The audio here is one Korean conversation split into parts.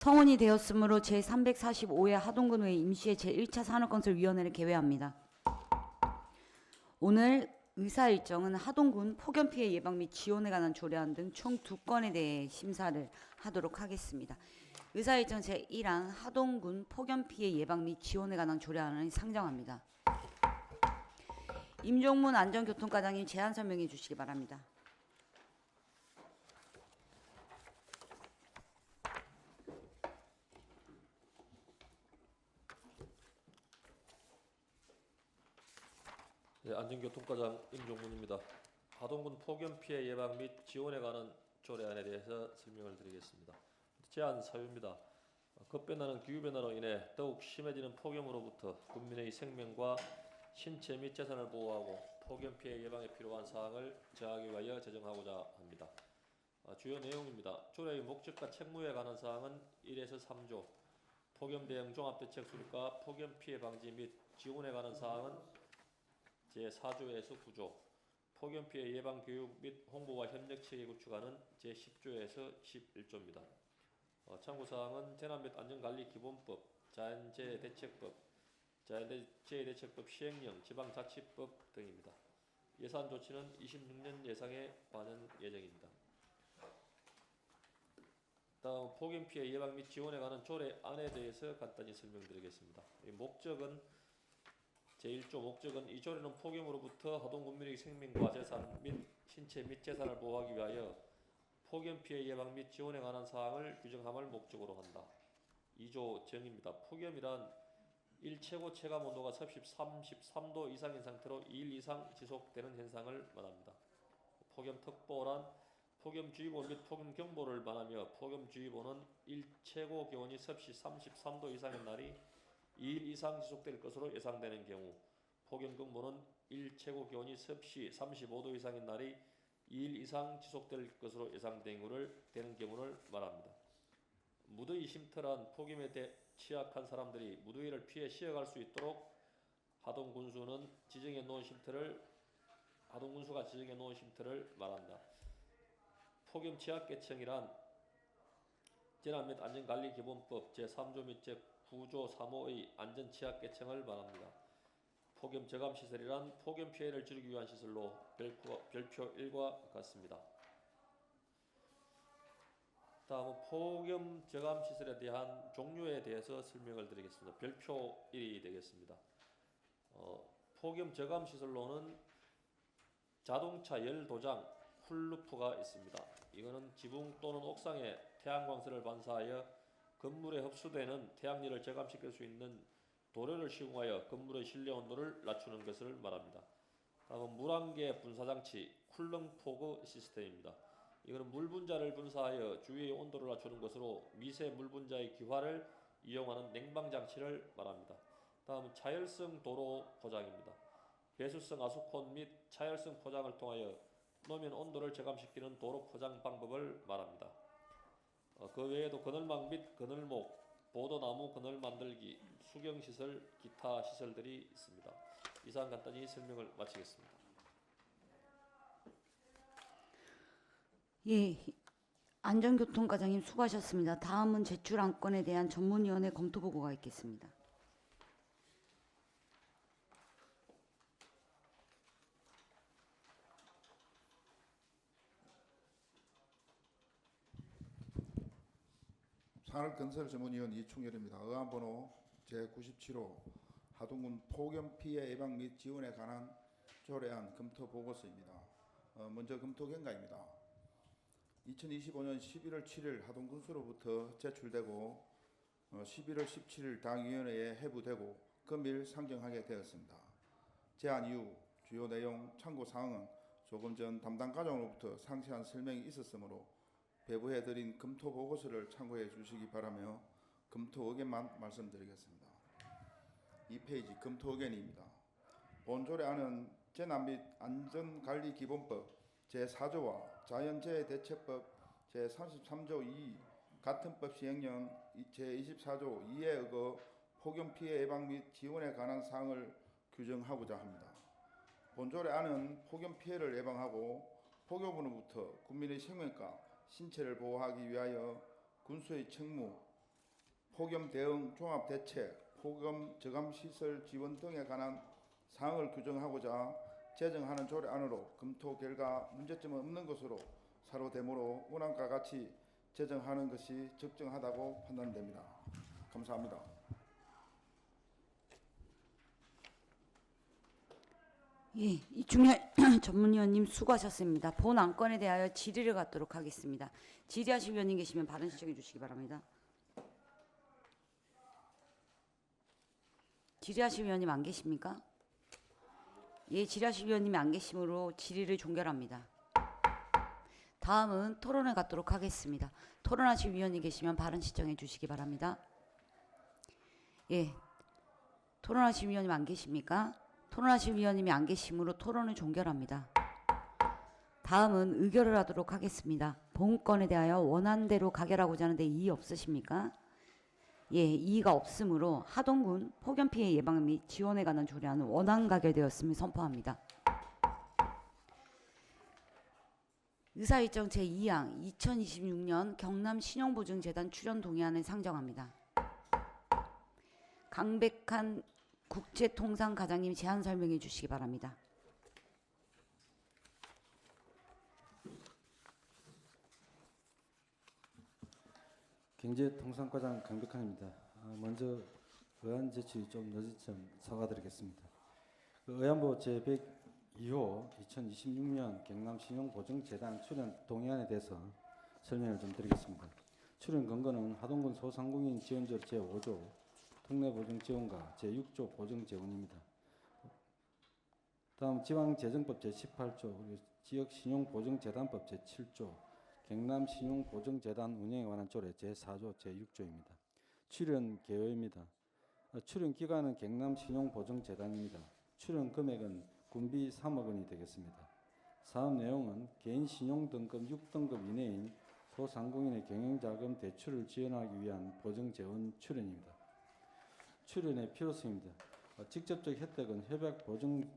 성원이 되었으므로 제345회 하동군의회 임시회 제1차 산업건설위원회를 개회합니다. 오늘 의사일정은 하동군 폭염피해 예방 및 지원에 관한 조례안 등 총 2건에 대해 심사를 하도록 하겠습니다. 의사일정 제1항 하동군 폭염피해 예방 및 지원에 관한 조례안을 상정합니다. 임종문 안전교통과장님 제안 설명해 주시기 바랍니다. 네, 안전교통과장 임종문입니다. 하동군 폭염 피해 예방 및 지원에 관한 조례안에 대해서 설명을 드리겠습니다. 제안 사유입니다. 급변하는 기후변화로 인해 더욱 심해지는 폭염으로부터 국민의 생명과 신체 및 재산을 보호하고 폭염 피해 예방에 필요한 사항을 정하기 위하여 제정하고자 합니다. 주요 내용입니다. 조례의 목적과 책무에 관한 사항은 1에서 3조, 폭염 대응 종합대책 수립과 폭염 피해 방지 및 지원에 관한 사항은 제4조에서 9조, 폭염 피해 예방 교육 및 홍보와 협력 체계 구축하는 제10조에서 11조입니다. 참고사항은 재난 및 안전관리 기본법, 자연재해 대책법, 자연재해 대책법 시행령, 지방자치법 등입니다. 예산 조치는 26년 예상에 반영 예정입니다. 다음 폭염 피해 예방 및 지원에 관한 조례안에 대해서 간단히 설명드리겠습니다. 이 목적은 제1조 목적은 이 조례는 폭염으로부터 하동 국민의 생명과 재산 및 신체 및 재산을 보호하기 위하여 폭염 피해 예방 및 지원에 관한 사항을 규정함을 목적으로 한다. 2조 정의입니다. 폭염이란 일최고 체감 온도가 섭씨 33도 이상인 상태로 2일 이상 지속되는 현상을 말합니다. 폭염특보란 폭염주의보 및 폭염경보를 말하며 폭염주의보는 일최고 기온이 섭씨 33도 이상인 날이 2일 이상 지속될 것으로 예상되는 경우, 폭염경보는 일최고 기온이 섭씨 35도 이상인 날이 2일 이상 지속될 것으로 예상되는 경우를 말합니다. 무더위 쉼터란 폭염에 취약한 사람들이 무더위를 피해 쉬어갈 수 있도록 하동군수가 지정해 놓은 쉼터를 말한다. 폭염 취약계층이란 재난 및 안전관리기본법 제3조 및 제9조 3호의 안전취약계층을 말합니다. 폭염 저감시설이란 폭염 피해를 줄이기 위한 시설로 별표 1과 같습니다. 다음은 폭염 저감시설에 대한 종류에 대해서 설명을 드리겠습니다. 별표 1이 되겠습니다. 폭염 저감시설로는 자동차 열도장, 쿨루프가 있습니다. 이거는 지붕 또는 옥상에 태양광선을 반사하여 건물에 흡수되는 태양열을 저감시킬 수 있는 도료를 시공하여 건물의 실내 온도를 낮추는 것을 말합니다. 다음은 물안개 분사장치, 쿨링포그 시스템입니다. 이거는 물 분자를 분사하여 주위의 온도를 낮추는 것으로 미세 물 분자의 기화를 이용하는 냉방장치를 말합니다. 다음은 차열성 도로 포장입니다. 배수성 아수콘 및 차열성 포장을 통하여 노면 온도를 저감시키는 도로 포장 방법을 말합니다. 그 외에도 그늘막 및 그늘목, 보도나무 그늘 만들기, 수경시설, 기타 시설들이 있습니다. 이상 간단히 설명을 마치겠습니다. 예, 안전교통과장님 수고하셨습니다. 다음은 제출 안건에 대한 전문위원회 검토보고가 있겠습니다. 산업건설전문위원 이충렬입니다. 의안번호 제97호 하동군 폭염 피해 예방 및 지원에 관한 조례안 검토 보고서입니다. 먼저 검토 경과입니다. 2025년 11월 7일 하동군수로부터 제출되고 11월 17일 당위원회에 회부되고 금일 상정하게 되었습니다. 제안 이후 주요 내용 참고 사항은 조금 전 담당 과장으로부터 상세한 설명이 있었으므로 배부해드린 검토 보고서를 참고해 주시기 바라며 검토 의견만 말씀드리겠습니다. 2페이지 검토 의견입니다. 본 조례안은 재난 및 안전관리기본법 제4조와 자연재해 대책법 제33조 2 같은 법 시행령 제24조 2에 의거 폭염 피해 예방 및 지원에 관한 사항을 규정하고자 합니다. 본 조례안은 폭염 피해를 예방하고 폭염으로부터 국민의 생명과 신체를 보호하기 위하여 군수의 책무, 폭염 대응 종합 대책, 폭염 저감 시설 지원 등에 관한 사항을 규정하고자 제정하는 조례안으로 검토 결과 문제점은 없는 것으로 사료되므로 원안과 같이 제정하는 것이 적정하다고 판단됩니다. 감사합니다. 예, 이충렬 전문위원님 수고하셨습니다. 본 안건에 대하여 질의를 갖도록 하겠습니다. 질의하실 위원님 계시면 발언 신청해 주시기 바랍니다. 질의하실 위원님 안 계십니까? 예, 질의하실 위원님이 안 계시므로 질의를 종결합니다. 다음은 토론에 갖도록 하겠습니다. 토론하실 위원님 계시면 발언 신청해 주시기 바랍니다. 예, 토론하실 위원님 안 계십니까? 토론하실 위원님이 안 계시므로 토론을 종결합니다. 다음은 의결을 하도록 하겠습니다. 본 건에 대하여 원안대로 가결하고자 하는데 이의 없으십니까? 예, 이의가 없으므로 하동군 폭염 피해 예방 및 지원에 관한 조례안은 원안 가결되었음을 선포합니다. 의사일정 제2항 2026년 경남 신용보증재단 출연 동의안을 상정합니다. 강백한 국제통상과장님 제안 설명해 주시기 바랍니다. 경제통상과장 강백환입니다. 먼저 의안 제출이 좀 늦은 점 사과드리겠습니다. 의안부 제102호 2026년 경남신용보증재단 출연 동의안에 대해서 설명을 좀 드리겠습니다. 출연 근거는 하동군 소상공인 지원조 제5조 특례보증지원과 제6조 보증재원입니다. 다음 지방재정법 제18조 그리고 지역신용보증재단법 제7조 경남신용보증재단 운영에 관한 조례 제4조 제6조입니다. 출연 개요입니다. 출연 기간은 경남신용보증재단입니다. 출연 금액은 군비 3억 원이 되겠습니다. 사업 내용은 개인 신용등급 6등급 이내인 소상공인의 경영자금 대출을 지원하기 위한 보증재원 출연입니다. 출연의 필요성입니다. 직접적 혜택은 협약 보증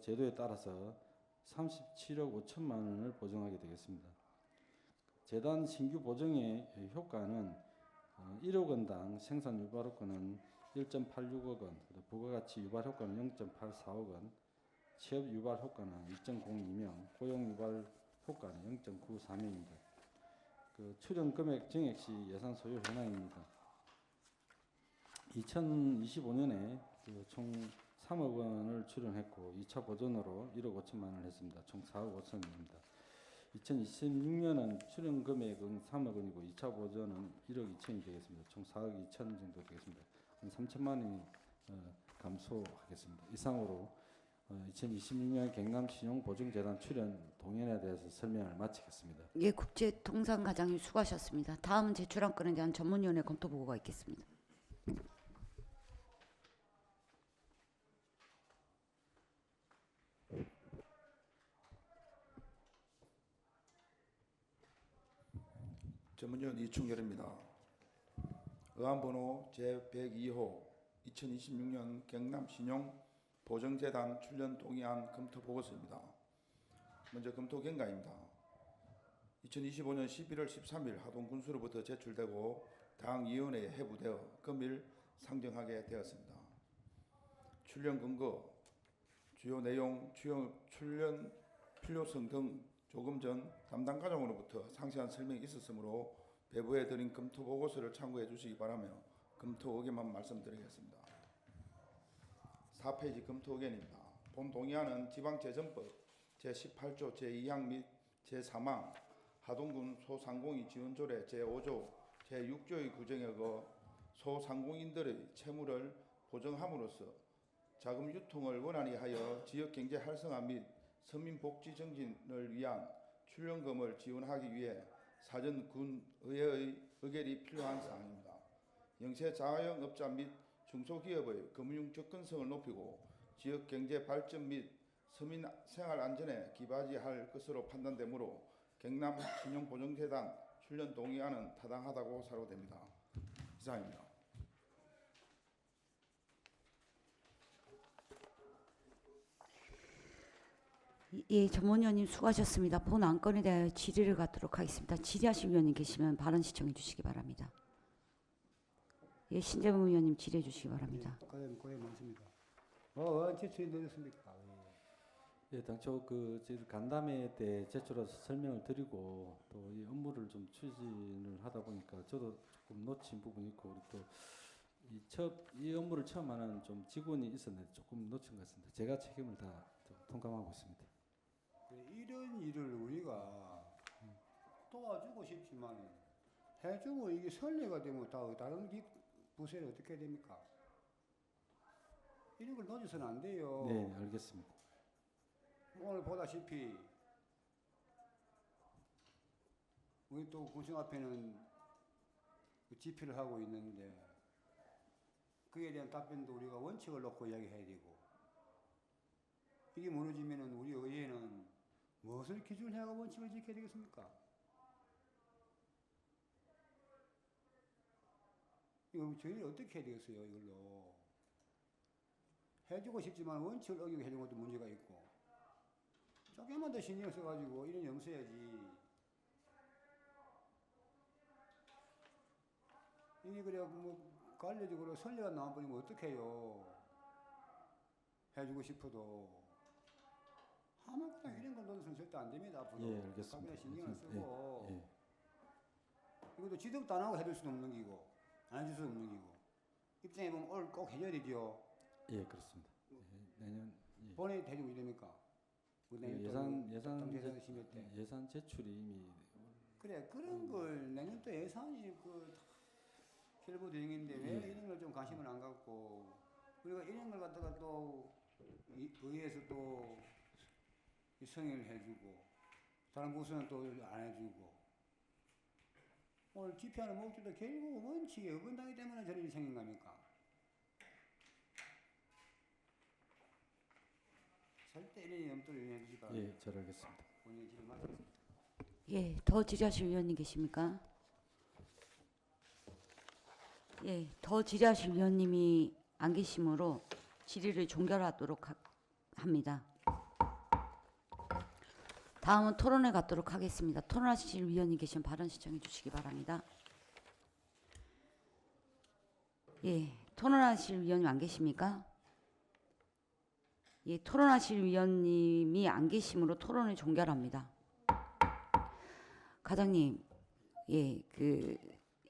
제도에 따라서 37억 5천만 원을 보증하게 되겠습니다. 재단 신규 보증의 효과는 1억 원당 생산 유발 효과는 1.86억 원, 부가가치 유발 효과는 0.84억 원, 취업 유발 효과는 2.02명, 고용 유발 효과는 0.93명입니다. 출연 금액 증액 시 예산 소요 현황입니다. 2025년에 총 3억 원을 출연했고 2차 보전으로 1억 5천만 원을 했습니다. 총 4억 5천입니다. 2026년은 출연 금액은 3억 원이고 2차 보전은 1억 2천이 되겠습니다. 총 4억 2천 정도 되겠습니다. 한 3천만 원이 감소하겠습니다. 이상으로 2026년 경남신용보증재단 출연 동의안에 대해서 설명을 마치겠습니다. 예, 국제통상과장님 수고하셨습니다. 다음은 제출한 건에 대한 전문위원회 검토 보고가 있겠습니다. 전문위원 이충렬입니다. 의안번호 제102호 2026년 경남신용보증재단 출연 동의안 검토 보고서입니다. 먼저 검토 경과입니다. 2025년 11월 13일 하동군수로부터 제출되고 당위원회에 회부되어 금일 상정하게 되었습니다. 출연 근거, 주요 내용, 출연 필요성 등 조금 전 담당 과장으로부터 상세한 설명이 있었으므로 배부해드린 검토 보고서를 참고해 주시기 바라며 검토 의견만 말씀드리겠습니다. 4페이지 검토 의견입니다. 본 동의안은 지방재정법 제18조 제2항 및 제3항 하동군 소상공인 지원조례 제5조 제6조의 규정에 의거 소상공인들의 채무를 보정함으로써 자금 유통을 원활히 하여 지역경제 활성화 및 서민복지 증진을 위한 출연금을 지원하기 위해 사전 군의회의 의결이 필요한 사항입니다. 영세 자영업자 및 중소기업의 금융 접근성을 높이고 지역경제 발전 및 서민 생활 안전에 기바지할 것으로 판단되므로 경남신용보증재단 출연 동의안은 타당하다고 사료됩니다. 이상입니다. 예, 전문위원님 수고하셨습니다. 본 안건에 대하여 질의를 갖도록 하겠습니다. 질의하실 위원님 계시면 발언 시청해 주시기 바랍니다. 예, 신재범 의원님 질의해 주시기 바랍니다. 고생 많습니다. 언제 추인되셨습니까? 예, 당초 그 저희 간담회 때 제출해서 설명을 드리고 또 이 업무를 좀 추진을 하다 보니까 저도 조금 놓친 부분이 있고 우리 또 이 업무를 처음 하는 좀 직원이 있었는데 조금 놓친 것 같습니다. 제가 책임을 다 좀 통감하고 있습니다. 이런 일을 우리가 도와주고 싶지만 해주고 이게 선례가 되면 다른 부서에 어떻게 됩니까? 이런 걸 놓쳐서는 안 돼요. 네, 알겠습니다. 오늘 보다시피 우리 또 군청 앞에는 그 집회를 하고 있는데 그에 대한 답변도 우리가 원칙을 놓고 이야기해야 되고 이게 무너지면은 우리 의회는 무엇을 기준을 해야 원칙을 지켜야 되겠습니까? 이거 저희는 어떻게 해야 되겠어요, 이걸로. 해주고 싶지만 원칙을 어기게 해준 것도 문제가 있고 조금만 더 신경 써가지고 이런 염소야지. 이게 그래 뭐 관례적으로 선례가 나와버리면 어떡해요. 해주고 싶어도 아무거나 이런 걸 넣어서는 절대 안 됩니다. 앞으로 예, 알겠습니다. 가끔이나 신경을 쓰고 예, 이것도 지적도 안 하고 해줄 수는 없는 기고 안 해줄 수는 없는 기고 입장해 보면 오늘 꼭 해줘야 되죠. 예, 그렇습니다. 예, 내년 본회의 해주고 이러니까 뭐 내년 또 예산 심의 때 예산 제출이 이미 그래 그런 걸 내년 또 예산이 그 결부 대행인데 왜 이런 걸 좀 관심을 안 갖고 우리가 이런 걸 갖다가 또 의회에서 또 승인을 해주고 다른 부서는 또 안 해주고 오늘 집회하는 목적도 결국 원칙에 어긋나기 때문에 저런 일이 생긴 겁니까? 절대 이런 염두를 유의해 주시기 바랍니다. 예, 잘 알겠습니다. 본인의 질의 마치겠습니다. 예, 더 질의하실 위원님 계십니까? 예, 더 질의하실 위원님이 안 계시므로 질의를 종결하도록 합니다. 다음은 토론회 갖도록 하겠습니다. 토론하실 위원님 계시면 발언 신청해 주시기 바랍니다. 예, 토론하실 위원님 안 계십니까? 예, 토론하실 위원님이 안 계시므로 토론을 종결합니다. 과장님, 예,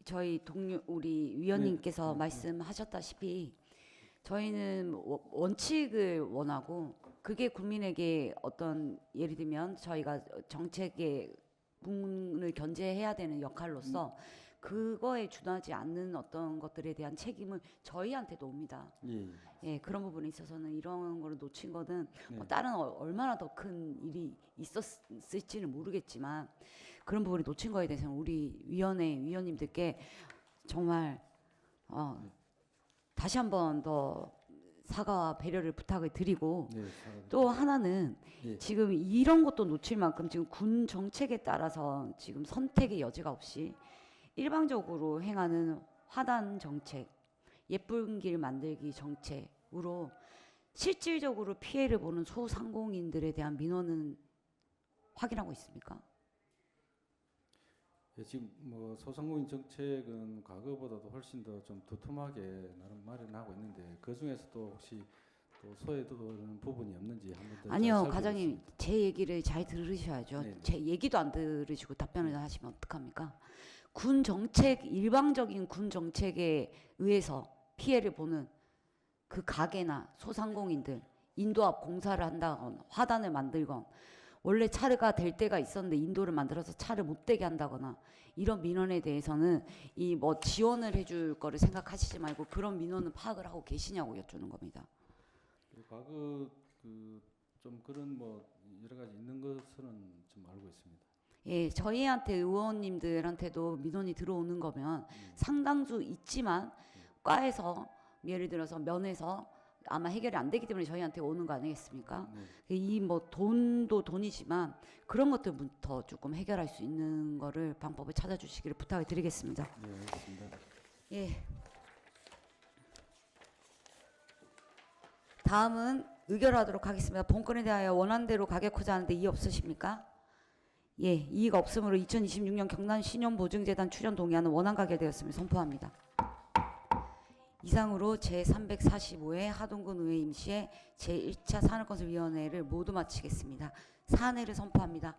저희 동료 우리 위원님께서 말씀하셨다시피 저희는 원칙을 원하고 그게 국민에게 어떤 예를 들면 저희가 정책의 부분을 견제해야 되는 역할로서 그거에 준하지 않는 어떤 것들에 대한 책임은 저희한테도 옵니다. 예, 예, 그런 부분에 있어서는 이런 거를 놓친 거는 네. 다른 얼마나 더 큰 일이 있었을지는 모르겠지만 그런 부분이 놓친 거에 대해서는 우리 위원회 위원님들께 정말 다시 한 번 더 사과와 배려를 부탁을 드리고 네, 또 하나는 예. 지금 이런 것도 놓칠 만큼 지금 군 정책에 따라서 지금 선택의 여지가 없이 일방적으로 행하는 화단 정책, 예쁜 길 만들기 정책으로 실질적으로 피해를 보는 소상공인들에 대한 민원은 확인하고 있습니까? 예, 지금 뭐 소상공인 정책은 과거보다도 훨씬 더 좀 두툼하게 나름 마련하고 있는데 그 중에서도 혹시 또 소외되는 부분이 없는지 한번 더 아니요, 잘 과장님 제 얘기를 잘 들으셔야죠. 네네. 제 얘기도 안 들으시고 답변을 하시면 어떡합니까? 군 정책, 일방적인 군 정책에 의해서 피해를 보는 그 가게나 소상공인들 인도 앞 공사를 한다거나 화단을 만들건 원래 차가 될 때가 있었는데 인도를 만들어서 차를 못 되게 한다거나 이런 민원에 대해서는 이 뭐 지원을 해줄 거를 생각하시지 말고 그런 민원은 파악을 하고 계시냐고 여쭈는 겁니다. 과거 좀 그런 뭐 여러 가지 있는 것은 좀 알고 있습니다. 예, 저희한테 의원님들한테도 민원이 들어오는 거면 상당수 있지만 과에서 예를 들어서 면에서 아마 해결이 안 되기 때문에 저희한테 오는 거 아니겠습니까? 네. 이 뭐 돈도 돈이지만 그런 것들부터 조금 해결할 수 있는 거를 방법을 찾아주시기를 부탁을 드리겠습니다. 네, 알겠습니다. 예. 다음은 의결하도록 하겠습니다. 본건에 대하여 원안대로 가결코자 하는데 이의 없으십니까? 예, 이의가 없으므로 2026년 경남 신용보증재단 출연 동의안은 원안 가결되었음을 선포합니다. 이상으로 제345회 하동군 의회 임시의 제1차 산업건설위원회를 모두 마치겠습니다. 사안회를 선포합니다.